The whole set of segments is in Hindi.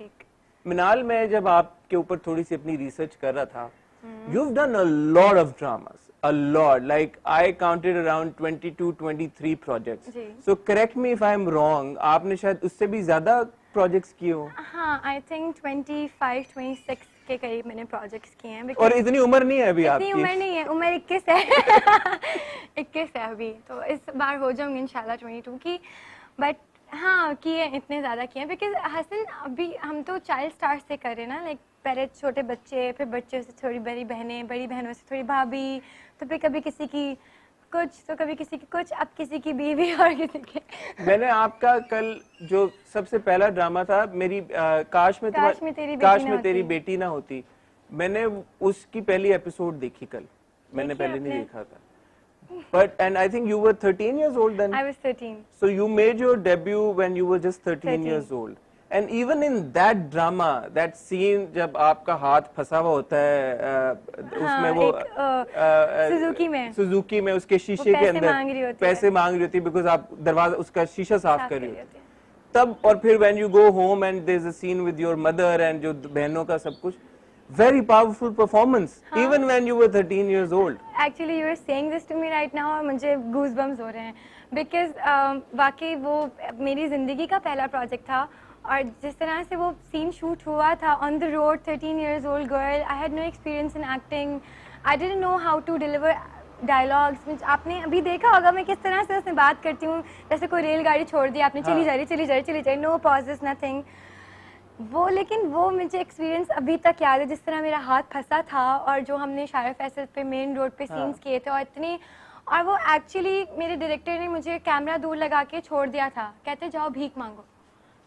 एक। मिनाल, मैं जब आपके ऊपर थोड़ी सी अपनी रिसर्च कर रहा था, you've done a lot of dramas, a lot, like I counted around 22-23 projects. So correct me if I'm wrong, आपने शायद उससे भी ज्यादा प्रोजेक्ट्स किए हो। हाँ, I think 25-26 के करीब मैंने प्रोजेक्ट्स किए हैं। और इतनी उम्र नहीं है अभी आपकी? इतनी उम्र नहीं है, उम्र 21 है 21 है अभी, तो इस बार हो जाऊंगी इंशाल्लाह 22 की। बट हाँ, किए इतने ज़्यादा किए हैं, बिकॉज हसन अभी हम तो चाइल्ड स्टार से कर रहे हैं ना, लाइक पहले छोटे बच्चे, फिर बच्चों से थोड़ी बड़ी बहनें, बड़ी बहनों से थोड़ी भाभी, तो फिर कभी किसी की कुछ, तो कभी किसी की कुछ, अब किसी की बीवी और किसी के। मैंने आपका कल जो सबसे पहला ड्रामा था, मेरी काश में तेरी बेटी ना होती, मैंने उसकी पहली एपिसोड देखी कल, मैंने पहले नहीं देखा था। But and I think you were 13 years old then. I was 13. So you made your debut when you were just 13 years old. And even in that drama, that scene जब आपका हाथ फंसा हुआ होता है उसमें वो सुजुकी में उसके शीशे के अंदर पैसे मांग रही होती है, because आप दरवाजा उसका शीशा साफ कर रही होती है तब, और फिर when you go home and there's a scene with your mother and जो बहनों का सब कुछ, very powerful performance, even when you were 13 years old. Actually, you are saying this to me right now और मुझे goosebumps हो रहे हैं, because वाकई वो मेरी जिंदगी का पहला प्रोजेक्ट था, और जिस तरह से वो सीन शूट हुआ था on the road, 13 years old girl, I had no experience in acting, I didn't know how to deliver dialogues. आपने अभी देखा होगा मैं किस तरह से उसमें बात करती हूँ, जैसे कोई रेलगाड़ी छोड़ दी आपने, चली जा रही, no pauses, nothing. वो, लेकिन वो मुझे एक्सपीरियंस अभी तक याद है, जिस तरह मेरा हाथ फंसा था, और जो हमने शायर फैसल पे मेन रोड पे सीन्स किए थे, और इतने, और वो एक्चुअली मेरे डायरेक्टर ने मुझे कैमरा दूर लगा के छोड़ दिया था, कहते जाओ भीख मांगो।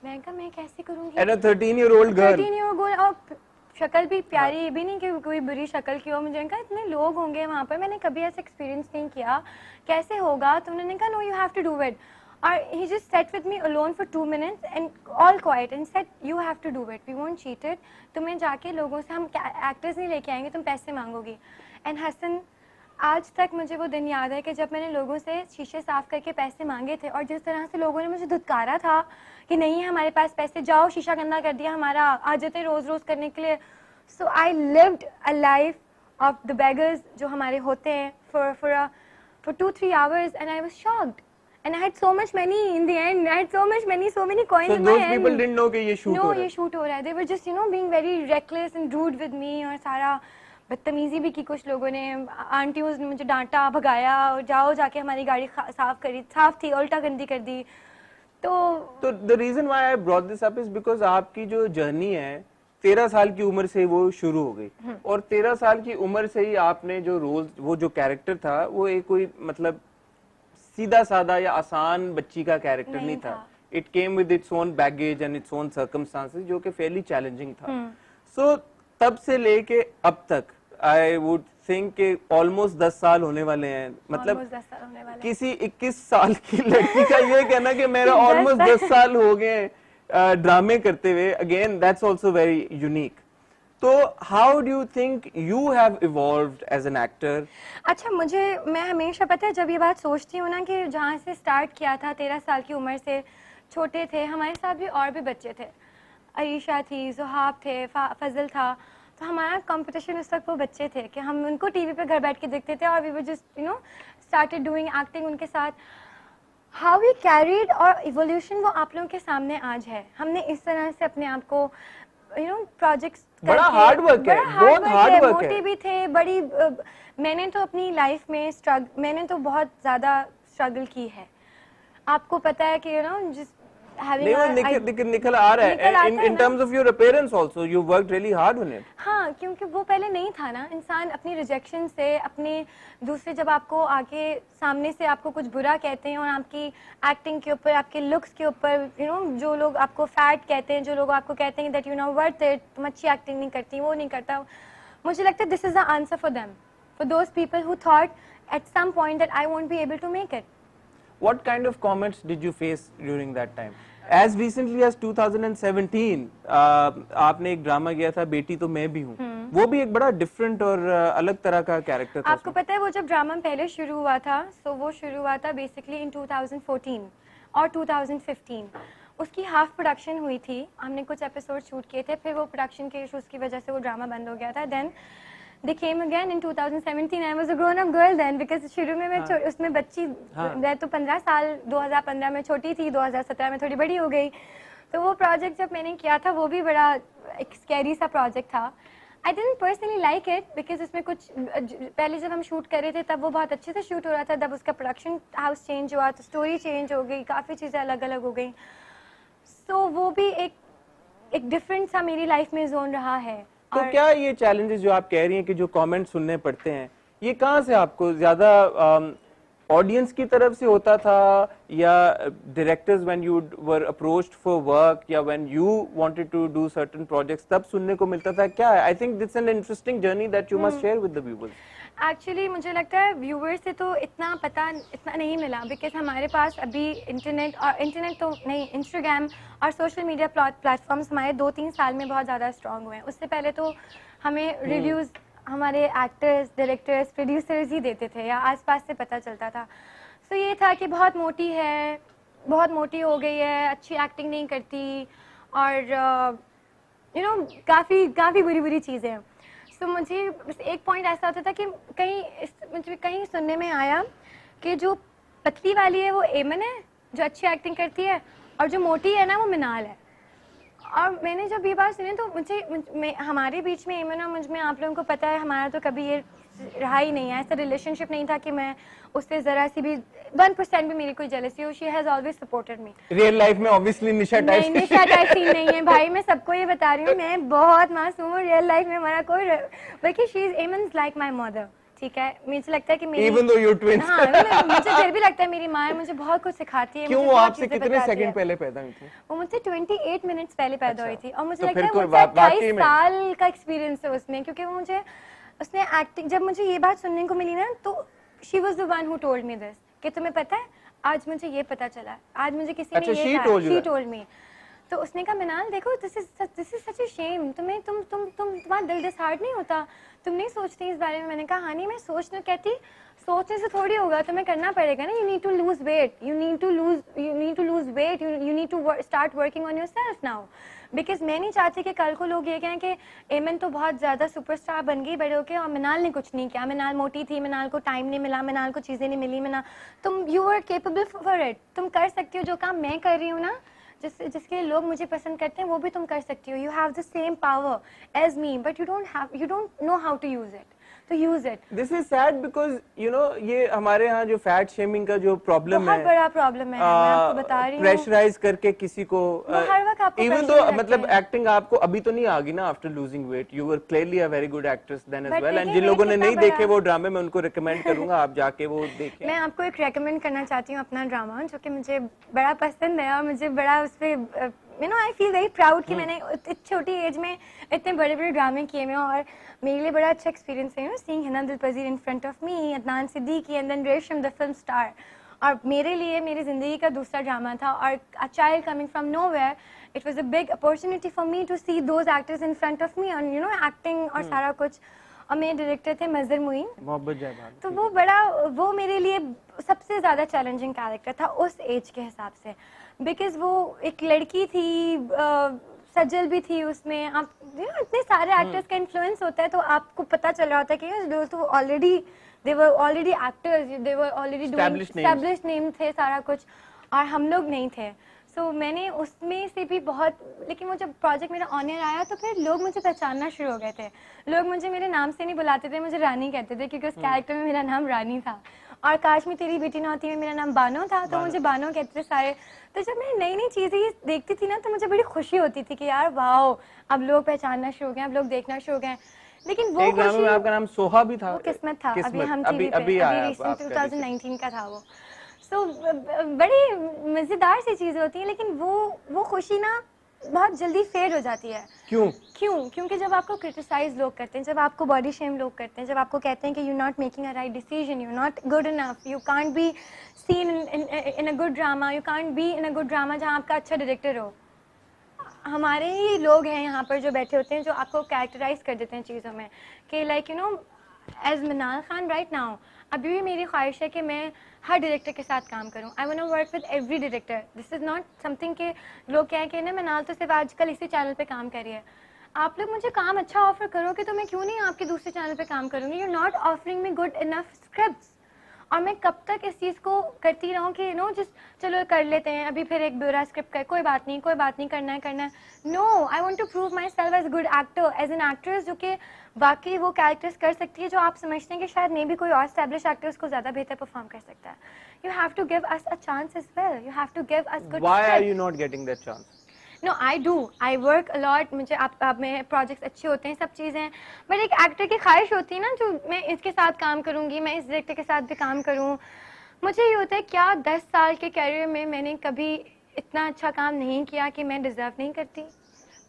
मैं कहा मैं कैसे करूँगी? And a 13-year-old girl. 13-year-old girl, और शक्ल भी प्यारी, ये भी नहीं कि कोई बुरी शक्ल की हो। मुझे कहा इतने लोग होंगे वहाँ पर, मैंने कभी ऐसा एक्सपीरियंस नहीं किया, कैसे होगा? तो उन्होंने कहा no, you have to do it. Or he just sat with me alone for 2 minutes and all quiet and said, "You have to do it. We won't cheat it. तुम्हें जाके लोगों से, हम एक्टर्स नहीं लेके आएंगे, तुम पैसे मांगोगी." And हसन, आज तक मुझे वो दिन याद है कि जब मैंने लोगों से शीशे साफ करके पैसे मांगे थे, और जिस तरह से लोगों ने मुझे धुतकारा था कि नहीं है हमारे पास पैसे, जाओ शीशा गंदा कर दिया हमारा, आ जाते रोज रोज करने के लिए। So I lived a life of the beggars जो हमारे होते हैं for 2-3 hours and I was shocked. And I had so much money in the end. I had so many coins in my hand. So those people didn't know कि ये shoot हो रहा है. No, ये shoot हो रहा है. They were just, being very reckless and rude with me, और सारा बदतमीजी भी की कुछ लोगों ने। आंटियों ने मुझे डांटा, भगाया, और जाओ जाके हमारी गाड़ी साफ थी, उल्टा गंदी कर दी। तो the reason why I brought this up is because आपकी जो जर्नी है 13 साल की उम्र से वो शुरू हो गई, और 13 साल की उम्र से ही आपने जो रोल, वो जो कैरेक्टर था, वो एक कोई मतलब सीधा साधा या आसान बच्ची का कैरेक्टर नहीं था। It came with its own baggage and its own circumstances, जो कि फेयरली चैलेंजिंग था। सो तब से लेके अब तक आई वुड थिंक के ऑलमोस्ट 10 साल होने वाले हैं। मतलब 10 साल होने वाले। किसी 21 साल की लड़की का ये कहना कि मेरा ऑलमोस्ट 10 साल हो गए ड्रामे करते हुए, again that's also very unique. तो how do you think you have evolved as an actor? अच्छा, मैं हमेशा, पता है, जब ये बात सोचती हूँ ना कि जहाँ से स्टार्ट किया था 13 साल की उम्र से, छोटे थे, हमारे साथ भी और भी बच्चे थे, आयशा थी, ज़ुहाब थे, फजल था, तो हमारा कंपटीशन उस वक्त वो बच्चे थे कि हम उनको टीवी पे घर बैठ के देखते थे, और we were just started doing acting उनके साथ। How we carried our evolution वो आप लोगों के सामने आज है। हमने इस तरह से अपने आप को प्रोजेक्ट्स, बड़ा हार्ड वर्क है, बहुत हार्ड वर्क है, मोटी भी थे, बड़ी मैंने तो अपनी लाइफ में मैंने तो बहुत ज्यादा स्ट्रगल की है। आपको पता है कि जिस निकल आ रहा है in terms of your appearance also, you worked really hard on it. हाँ, क्योंकि वो पहले नहीं था ना। इंसान अपनी रिजेक्शन से, अपने दूसरे जब आपको आके सामने से आपको कुछ बुरा कहते हैं, और आपकी एक्टिंग के ऊपर, आपके लुक्स के ऊपर, जो लोग आपको फैट कहते हैं, जो लोग आपको कहते हैं दैट वर्थ इट, तुम अच्छी एक्टिंग नहीं करती, वो नहीं करता, मुझे लगता है this is the answer for them, for those people who thought at some point that I won't be able to make it. What kind of comments did you face during that time? As recently as 2017, आपने एक ड्रामा किया था बेटी तो मैं भी हूँ, वो भी एक बड़ा डिफरेंट और अलग तरह का कैरेक्टर था। आपको पता है वो जब ड्रामा पहले शुरू हुआ था, वो शुरू हुआ था बेसिकली इन 2014 और 2015। उसकी हाफ प्रोडक्शन हुई थी, हमने कुछ एपिसोड शूट किए थे, फिर वो प्रोडक्शन के इश्यूज की वजह से वो ड्रामा बंद हो गया था. Then they came again in 2017. I was a grown up girl then because शुरू में मैं उसमें बच्ची, मैं तो 15 साल 2015 में छोटी थी, 2017 में थोड़ी बड़ी हो गई. तो वो प्रोजेक्ट जब मैंने किया था वो भी बड़ा एक स्कैरी सा प्रोजेक्ट था. I didn't personally like it because उसमें कुछ पहले जब हम शूट कर रहे थे तब वो बहुत अच्छे से शूट हो रहा था, तब उसका प्रोडक्शन हाउस चेंज हुआ तो स्टोरी चेंज हो गई, काफ़ी चीज़ें अलग अलग हो गई. सो वो भी एक डिफरेंट सा मेरी लाइफ में जोन रहा है. तो क्या ये चैलेंजेस जो आप कह रही हैं कि जो कमेंट सुनने पड़ते हैं, ये कहाँ से आपको ज्यादा ऑडियंस की तरफ से होता था या directors when you were approached for work या when you wanted to do certain projects तब सुनने को मिलता था? क्या I think that's an interesting journey that you must share with the viewers. Actually मुझे लगता है व्यूअर्स से तो इतना नहीं मिला बिकॉज हमारे पास अभी इंटरनेट तो नहीं, इंस्टाग्राम और सोशल मीडिया प्लेटफॉर्म्स हमारे 2-3 साल में बहुत ज़्यादा स्ट्रॉन्ग हुए हैं. उससे पहले तो हमें रिव्यूज़ हमारे एक्टर्स, डायरेक्टर्स, प्रोड्यूसर्स ही देते थे या आसपास से पता चलता था. सो ये था कि बहुत मोटी है, बहुत मोटी हो गई है, अच्छी एक्टिंग नहीं करती और काफ़ी बुरी चीज़ें हैं. तो मुझे बस एक पॉइंट ऐसा होता था कि मुझे कहीं सुनने में आया कि जो पतली वाली है वो एमन है जो अच्छी एक्टिंग करती है और जो मोटी है ना वो मिनाल है. और मैंने जब ये बात सुनी तो हमारे बीच में एमन और मुझ में, आप लोगों को पता है हमारा तो कभी ये रहा ही नहीं है, ऐसा रिलेशनशिप नहीं था कि मैं उससे जरा सी भी 1% भी मेरी कोई जेलसी हो. She has always supported me. Real life में ऑब्वियसली निशा टाइप सीन नहीं है भाई, मैं सबको ये बता रही हूँ, मैं बहुत मासूम हूँ. रियल लाइफ में हमारा कोई, बल्कि she is almost like my mother. ठीक है, मुझे लगता है कि मेरी Even though you're twins. हाँ, मुझे फिर भी लगता है मेरी माँ मुझे बहुत कुछ सिखाती है. क्यों वो आपसे कितने सेकंड पहले पैदा हुई थी? वो मुझसे 28 मिनट्स पहले पैदा हुई थी और मुझे तो लगता है फिर मुझसे वाकई 28 साल का एक्सपीरियंस है उसमें, क्योंकि वो उसने एक्टिंग, जब मुझे ये बात सुनने को मिली ना तो she was the one who told me this कि तुम्हें पता है आज मुझे ये पता चला, आज मुझे किसी ने ये कहा, शी टोल्ड मी. तो उसने कहा मिनाल देखो this is such a shame, तुम्हारा दिल डिसहार्ट नहीं होता, तुम नहीं सोचती इस बारे में. मैंने कहा हाँ नहीं, मैं कहती सोचने से थोड़ी होगा, तुम्हें करना पड़ेगा ना. You need to lose weight, you need to start working on yourself now. Because मैं नहीं चाहती कि कल को लोग ये कहें कि एमन तो बहुत ज़्यादा सुपरस्टार बन गई बड़े होके और मिनाल ने कुछ नहीं किया, मिनाल मोटी थी, मिनाल को टाइम नहीं मिला, मिनाल को चीज़ें नहीं मिली. तुम you are capable for it, तुम कर सकती हो जो काम मैं कर रही हूँ ना, जिसके लिए लोग मुझे पसंद करते हैं वो भी तुम कर सकती हो. You have the same power as me but you don't know how to use it. तो use it. This is sad because ये हमारे यहाँ जो फैट शेमिंग का जो प्रॉब्लम है, बहुत बड़ा प्रॉब्लम है. मैं आपको बता रही हूँ, प्रेशराइज करके किसी को हर वक्त आपको इवन दो मतलब एक्टिंग आपको अभी तो नहीं आ गई ना after losing weight. You were clearly a very good actress then as well. And जिन लोगों ने नहीं देखे वो ड्रामे मैं उनको रिकमेंड करूंगा आप जाके वो देखें. मैं आपको एक रेकमेंड करना चाहती हूँ अपना ड्रामा जो कि मुझे बड़ा पसंद है और मुझे बड़ा उस पर आई फील वेरी प्राउड कि मैंने इतनी छोटी एज में इतने बड़े बड़े ड्रामे किए हैं और मेरे लिए बड़ा अच्छा एक्सपीरियंस है. Seeing Hina Dilpazir in front of me, Adnan Siddiqui and then Resham the film star. और मेरे लिए मेरी ज़िंदगी का दूसरा ड्रामा था और a child coming from nowhere, it was a big opportunity for me to see those actors in front of me और एक्टिंग और सारा कुछ. और मेरे डायरेक्टर थे मजहर मुइन, मोहब्बत जयबान. तो वो मेरे लिए सबसे ज़्यादा चैलेंजिंग कैरेक्टर था उस एज के हिसाब से. बिकॉज वो एक लड़की थी, सजल भी थी उसमें. आप इतने सारे एक्टर्स का इन्फ्लुएंस होता है तो आपको पता चल रहा होता है कि तो already they were already actors, they were already doing established name थे सारा कुछ और हम लोग नहीं थे. सो मैंने उसमें से भी बहुत, लेकिन वो जब प्रोजेक्ट मेरा ऑन एयर आया तो फिर लोग मुझे पहचानना शुरू हो गए थे. लोग मुझे मेरे नाम से नहीं बुलाते थे, मुझे रानी कहते थे क्योंकि उस कैरेक्टर में मेरा नाम रानी था. और काश में तेरी बेटी ना होती में मेरा नाम बानो था तो मुझे बानो कहते थे सारे. तो जब मैं नई नई चीज़ें देखती थी ना तो मुझे बड़ी खुशी होती थी कि यार वाओ, अब लोग पहचानना शुरू हो गए, अब लोग देखना शुरू हो गए. लेकिन वो खुशी, में आपका नाम सोहा भी था, वो किस्मत था. अभी हम अभी 2019 का था वो. सो बड़ी मज़ेदार सी चीज़ें होती हैं लेकिन वो खुशी ना बहुत जल्दी फेड हो जाती है. क्योंकि जब आपको क्रिटिसाइज लोग करते हैं, जब आपको बॉडी शेम लोग करते हैं, जब आपको कहते हैं कि you not making a right decision, you not good enough, you can't be seen in a good drama, you can't be in a good drama जहाँ आपका अच्छा डायरेक्टर हो. हमारे ही लोग हैं यहाँ पर जो बैठे होते हैं जो आपको कैरेक्टराइज कर देते हैं चीज़ों में कि लाइक एज मिनाल खान राइट नाउ अभी भी मेरी ख्वाहिश है कि मैं हर डायरेक्टर के साथ काम करूं। I want to work with every director. This is not something कि लोग कहें कि ना मैं तो सिर्फ आजकल इसी चैनल पे काम कर रही है। आप लोग मुझे काम अच्छा ऑफर करोगे तो मैं क्यों नहीं आपके दूसरे चैनल पे काम करूंगी। You not offering me good enough scripts. और मैं कब तक इस चीज़ को करती रहूँ कि जस्ट चलो कर लेते हैं, अभी फिर एक बुरा स्क्रिप्ट कर, कोई बात नहीं, करना है। No, I want to prove myself as good actor, as an actress जो कि वाकई वो कैरेक्टर्स कर सकती है जो आप समझते हैं कि शायद मे भी कोई और एस्टैब्लिश एक्टर उसको ज़्यादा बेहतर परफॉर्म कर सकता है। You have to give us a chance as well, you have to give us good. Why are you not getting that chance? No I do, I work a lot. मुझे आप में प्रोजेक्ट्स अच्छे होते हैं, सब चीज़ें, बट एक एक्टर की ख्वाहिश होती है ना जो मैं इसके साथ काम करूँगी, मैं इस डायरेक्टर के साथ भी काम करूँ। मुझे ये होता है क्या 10 साल के करियर में मैंने कभी इतना अच्छा काम नहीं किया कि मैं डिज़र्व नहीं करती।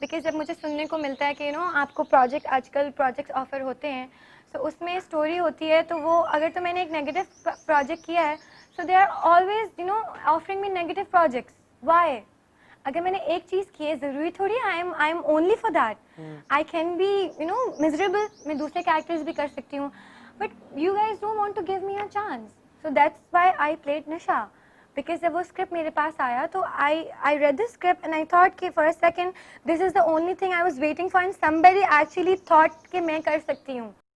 बिकॉज जब मुझे सुनने को मिलता है कि आपको आजकल प्रोजेक्ट्स ऑफर होते हैं, सो उसमें स्टोरी होती है, तो वो अगर तो मैंने एक नेगेटिव प्रोजेक्ट किया है, so they are always offering me negative projects. Why? अगर मैंने एक चीज की है, जरूरी थोड़ी I am only for that. I can be miserable, मैं दूसरे कैरेक्टर्स भी कर सकती हूँ, but you guys don't want to give me a chance. So that's why I played Nasha. Because जब वो स्क्रिप्ट मेरे पास आया तो I read the script and I thought कि for a second this is the only thing I was waiting for, and somebody actually thought कि मैं कर सकती हूँ।